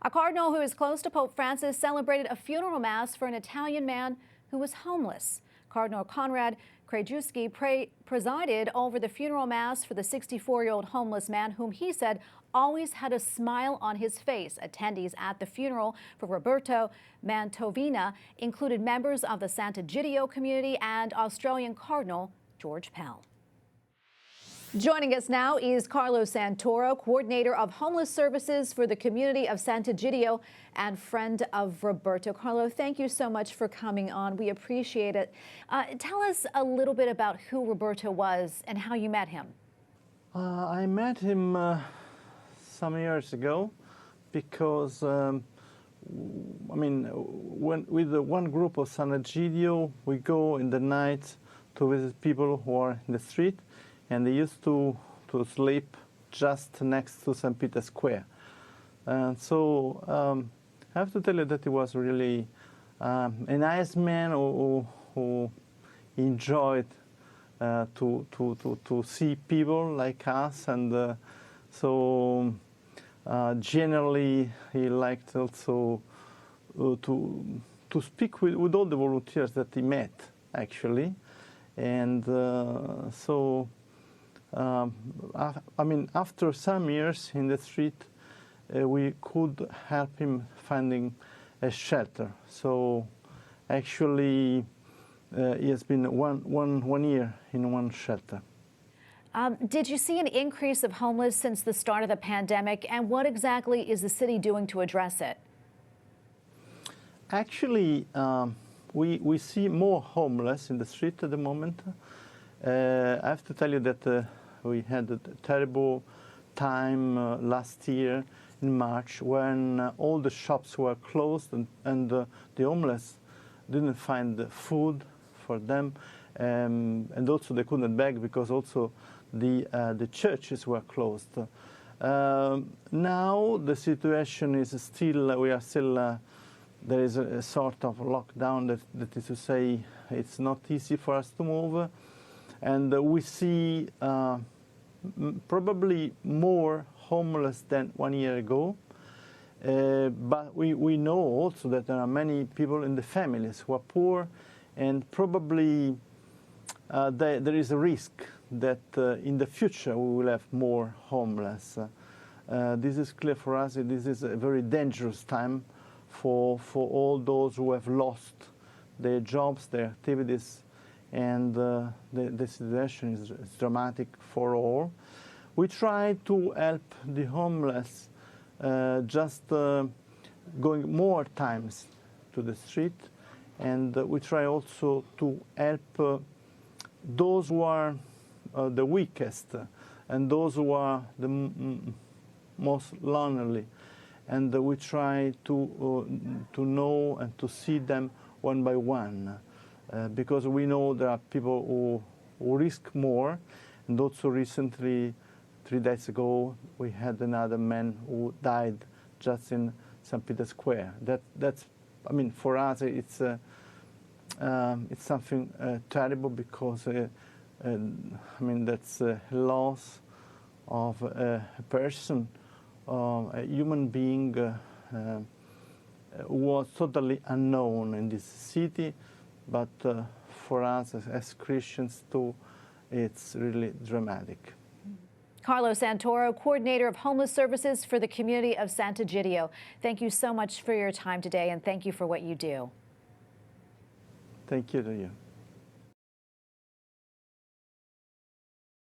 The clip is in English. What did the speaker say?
A cardinal who is close to Pope Francis celebrated a funeral mass for an Italian man who was homeless. Cardinal Konrad Krajewski presided over the funeral mass for the 64-year-old homeless man whom he said always had a smile on his face. Attendees at the funeral for Roberto Mantovani included members of the Sant'Egidio community and Australian Cardinal George Pell. Joining us now is Carlo Santoro, coordinator of homeless services for the Community of Sant'Egidio and friend of Roberto. Carlo, thank you so much for coming on. We appreciate it. Tell us a little bit about who Roberto was and how you met him. I met him some years ago because, with one group of Sant'Egidio, we go in the night to visit people who are in the street. And they used to sleep just next to St. Peter's Square. And so I have to tell you that he was really a nice man who enjoyed to see people like us. And so generally he liked also to speak with all the volunteers that he met, actually. And after some years in the street, we could help him finding a shelter. So actually, he has been one year in one shelter. Did you see an increase of homeless since the start of the pandemic, and what exactly is the city doing to address it? Actually, we see more homeless in the street at the moment. I have to tell you that we had a terrible time last year in March when all the shops were closed and the homeless didn't find food for them, and also they couldn't beg because also the churches were closed. Now the situation is still, there is a sort of lockdown, that is to say it's not easy for us to move. And we see probably more homeless than 1 year ago. But we know also that there are many people in the families who are poor, and probably there is a risk that in the future we will have more homeless. This is clear for us. This is a very dangerous time for all those who have lost their jobs, their activities, and the situation is dramatic for all. We try to help the homeless just going more times to the street, and we try also to help those who are the weakest and those who are the most lonely, and we try to know and to see them one by one. Because we know there are people who risk more, and also recently, 3 days ago, we had another man who died just in St. Peter's Square. That's, for us, it's something terrible because, that's a loss of a person, a human being who was totally unknown in this city. But for us as Christians too, it's really dramatic. Carlo Santoro, coordinator of homeless services for the Community of Sant'Egidio. Thank you so much for your time today, and thank you for what you do. Thank you to you.